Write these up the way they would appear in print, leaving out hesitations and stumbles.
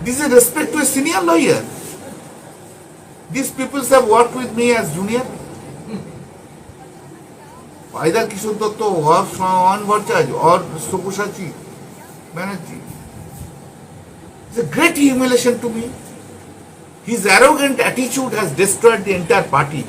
This is respect to a senior lawyer. These people have worked with me as junior. Either Kishore Datta or Swan Bhattacharya or Sabyasachi Banerjee. It's a great humiliation to me. His arrogant attitude has destroyed the entire party.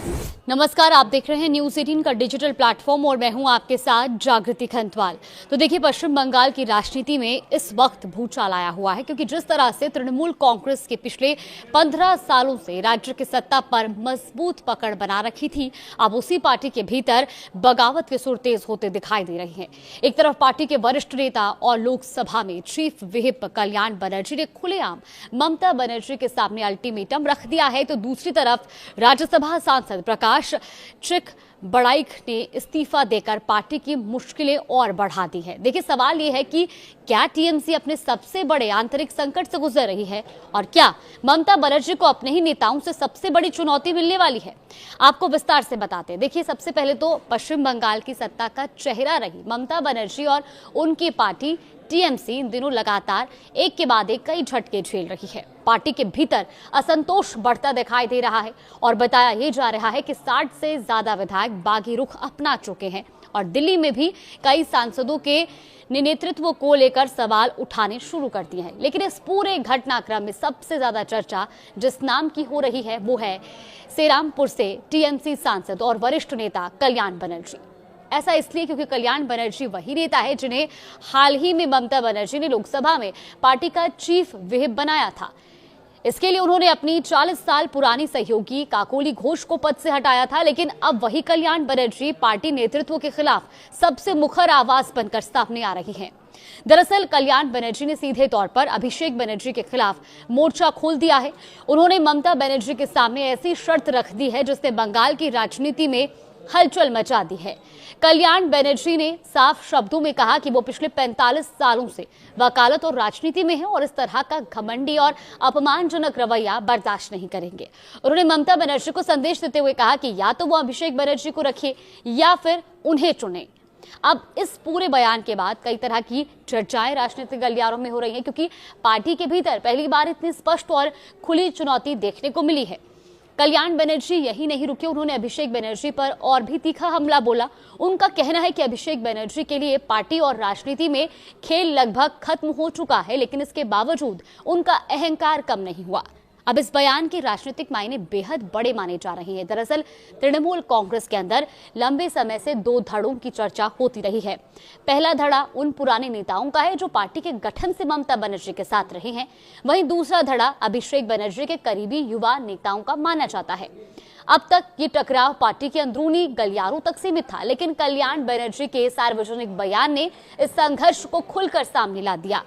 नमस्कार, आप देख रहे हैं news 18 का digital platform और मैं हूं आपके साथ जागृति खंतवाल। तो देखिए, पश्चिम बंगाल की राजनीति में इस वक्त भूचाल आया हुआ है, क्योंकि जिस तरह से तृणमूल कांग्रेस के पिछले 15 सालों से राज्य की सत्ता पर मजबूत पकड़ बना रखी थी, अब उसी पार्टी के भीतर बगावत के सुर तेज होते दिखाई दे रही हैं। एक तरफ पार्टी के वरिष्ठ नेता और लोकसभा में चीफ व्हिप कल्याण बनर्जी ने खुलेआम ममता बनर्जी के सामने अल्टीमेटम रख दिया है, तो दूसरी तरफ राज्यसभा सांसद प्रकाश चिक बड़ाइक ने इस्तीफा देकर पार्टी की मुश्किलें और बढ़ा दी है। देखिए, सवाल ये है कि क्या टीएमसी अपने सबसे बड़े आंतरिक संकट से गुजर रही है और क्या ममता बनर्जी को अपने ही नेताओं से सबसे बड़ी चुनौती मिलने वाली है। आपको विस्तार से बताते हैं। देखिए, सबसे पहले तो पश्चिम बंगाल की सत्ता का चेहरा रही ममता बनर्जी और उनकी पार्टी टीएमसी इन दिनों लगातार एक के बाद एक कई झटके झेल रही है। पार्टी के भीतर असंतोष बढ़ता दिखाई दे रहा है और बताया यह जा रहा है कि 60 से ज्यादा विधायक बागी रुख अपना चुके हैं और दिल्ली में भी कई सांसदों के नेतृत्व को लेकर सवाल उठाने शुरू कर दिए हैं। लेकिन इस पूरे घटनाक्रम में सबसे ज्यादा चर्चा जिस नाम की हो रही है वो है सेरामपुर से टीएमसी सांसद और वरिष्ठ नेता कल्याण बनर्जी। ऐसा इसलिए क्योंकि कल्याण बनर्जी वही नेता है जिन्हें हाल ही में ममता बनर्जी ने लोकसभा में पार्टी का चीफ व्हिप बनाया था। इसके लिए उन्होंने अपनी 40 साल पुरानी सहयोगी काकोली घोष को पद से हटाया था, लेकिन अब वही कल्याण बनर्जी पार्टी नेतृत्व के खिलाफ सबसे मुखर आवाज बनकर सामने आ रही हैं। दरअसल कल्याण बनर्जी ने सीधे तौर पर अभिषेक बनर्जी के खिलाफ मोर्चा खोल दिया है। उन्होंने ममता बनर्जी के सामने ऐसी शर्त रख दी है जिसने बंगाल की राजनीति में हलचल मचा दी है। कल्याण बनर्जी ने साफ शब्दों में कहा कि वो पिछले 45 सालों से वकालत और राजनीति में है और इस तरह का घमंडी और अपमानजनक रवैया बर्दाश्त नहीं करेंगे। उन्होंने ममता बनर्जी को संदेश देते हुए कहा कि या तो वो अभिषेक बनर्जी को रखे या फिर उन्हें चुने। अब इस पूरे बयान के बाद कई तरह की चर्चाएं राजनीतिक गलियारों में हो रही हैं, क्योंकि पार्टी के भीतर पहली बार इतनी स्पष्ट और खुली चुनौती देखने को मिली है। कल्याण बनर्जी यही नहीं रुके, उन्होंने अभिषेक बनर्जी पर और भी तीखा हमला बोला। उनका कहना है कि अभिषेक बनर्जी के लिए पार्टी और राजनीति में खेल लगभग खत्म हो चुका है, लेकिन इसके बावजूद उनका अहंकार कम नहीं हुआ। अब इस बयान के राजनीतिक मायने बेहद बड़े माने जा रहे हैं। दरअसल तृणमूल कांग्रेस के अंदर लंबे समय से 2 धड़ों की चर्चा होती रही है। पहला धड़ा उन पुराने नेताओं का है जो पार्टी के गठन से ममता बनर्जी के साथ रहे हैं, वहीं दूसरा धड़ा अभिषेक बनर्जी के करीबी युवा नेताओं का माना जाता है। अब तक ये टकराव पार्टी के अंदरूनी गलियारों तक सीमित था, लेकिन कल्याण बनर्जी के सार्वजनिक बयान ने इस संघर्ष को खुलकर सामने ला दिया।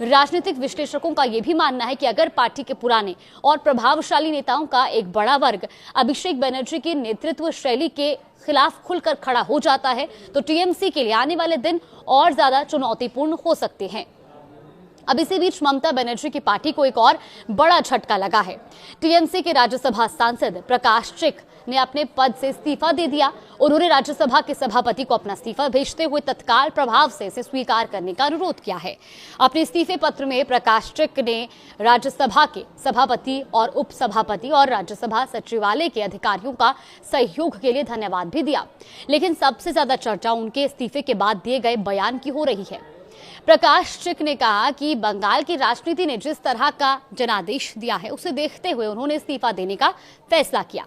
राजनीतिक विश्लेषकों का यह भी मानना है कि अगर पार्टी के पुराने और प्रभावशाली नेताओं का एक बड़ा वर्ग अभिषेक बनर्जी की नेतृत्व शैली के खिलाफ खुलकर खड़ा हो जाता है, तो टीएमसी के लिए आने वाले दिन और ज्यादा चुनौतीपूर्ण हो सकते हैं। अब इसी बीच ममता बनर्जी की पार्टी को एक और बड़ा झटका लगा है। टीएमसी के राज्यसभा सांसद प्रकाश चिक ने अपने पद से इस्तीफा दे दिया। उन्होंने राज्यसभा के सभापति को अपना इस्तीफा भेजते हुए तत्काल प्रभाव से इसे स्वीकार करने का अनुरोध किया है। अपने इस्तीफे पत्र में प्रकाश चिक ने राज्यसभा के सभापति और उपसभापति और राज्यसभा सचिवालय के अधिकारियों का सहयोग के लिए धन्यवाद भी दिया। लेकिन सबसे ज्यादा चर्चा उनके इस्तीफे के बाद दिए गए बयान की हो रही है। प्रकाश चिक ने कहा कि बंगाल की राजनीति ने जिस तरह का जनादेश दिया है उसे देखते हुए उन्होंने इस्तीफा देने का फैसला किया।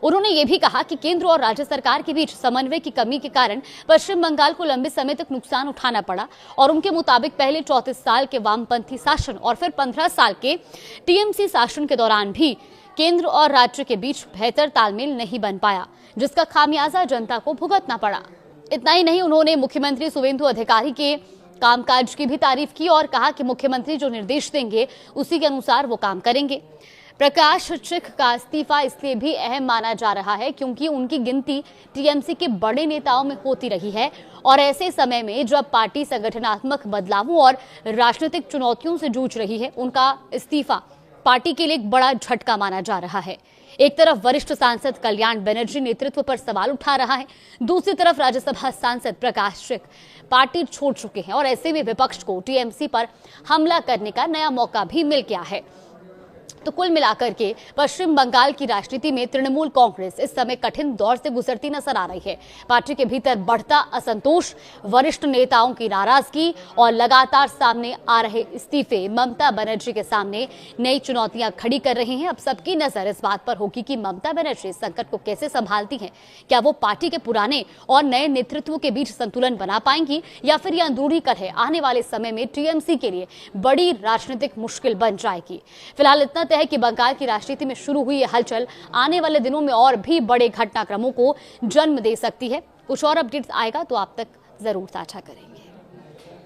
उन्होंने ये भी कहा कि केंद्र और राज्य सरकार के बीच समन्वय की कमी के कारण पश्चिम बंगाल को लंबे समय तक नुकसान उठाना पड़ा और उनके मुताबिक पहले 34 साल के वामपंथी शासन और फिर 15 साल के टीएमसी शासन के दौरान भी केंद्र और राज्य के बीच बेहतर तालमेल नहीं बन पाया, जिसका खामियाजा जनता को भुगतना पड़ा। इतना ही नहीं, उन्होंने मुख्यमंत्री शुवेंदु अधिकारी के कामकाज की भी तारीफ की और कहा कि मुख्यमंत्री जो निर्देश देंगे उसी के अनुसार वो काम करेंगे। प्रकाश चिक का इस्तीफा इसलिए भी अहम माना जा रहा है क्योंकि उनकी गिनती टीएमसी के बड़े नेताओं में होती रही है और ऐसे समय में जब पार्टी संगठनात्मक बदलावों और राजनीतिक चुनौतियों से जूझ रही है, उनका इस्तीफा पार्टी के लिए एक बड़ा झटका माना जा रहा है। एक तरफ वरिष्ठ सांसद कल्याण बनर्जी नेतृत्व पर सवाल उठा रहा है, दूसरी तरफ राज्यसभा सांसद प्रकाश सिंह पार्टी छोड़ चुके हैं और ऐसे में विपक्ष को टीएमसी पर हमला करने का नया मौका भी मिल गया है। तो कुल मिलाकर के पश्चिम बंगाल की राजनीति में तृणमूल कांग्रेस इस समय कठिन दौर से गुजरती नजर आ रही है। पार्टी के भीतर बढ़ता असंतोष, वरिष्ठ नेताओं की नाराजगी और लगातार सामने आ रहे इस्तीफे ममता बनर्जी के सामने नई चुनौतियां खड़ी कर रही हैं। अब सबकी नजर इस बात पर होगी कि ममता बनर्जी इस संकट को कैसे संभालती हैं। क्या वो पार्टी के पुराने और नए नेतृत्व के बीच संतुलन बना पाएंगी या फिर यह अंदरूनी कलह आने वाले समय में टीएमसी के लिए बड़ी राजनीतिक मुश्किल बन जाएगी। फिलहाल इतना है कि बंगाल की राजनीति में शुरू हुई यह हलचल आने वाले दिनों में और भी बड़े घटनाक्रमों को जन्म दे सकती है। कुछ और अपडेट्स आएगा तो आप तक जरूर साझा करेंगे।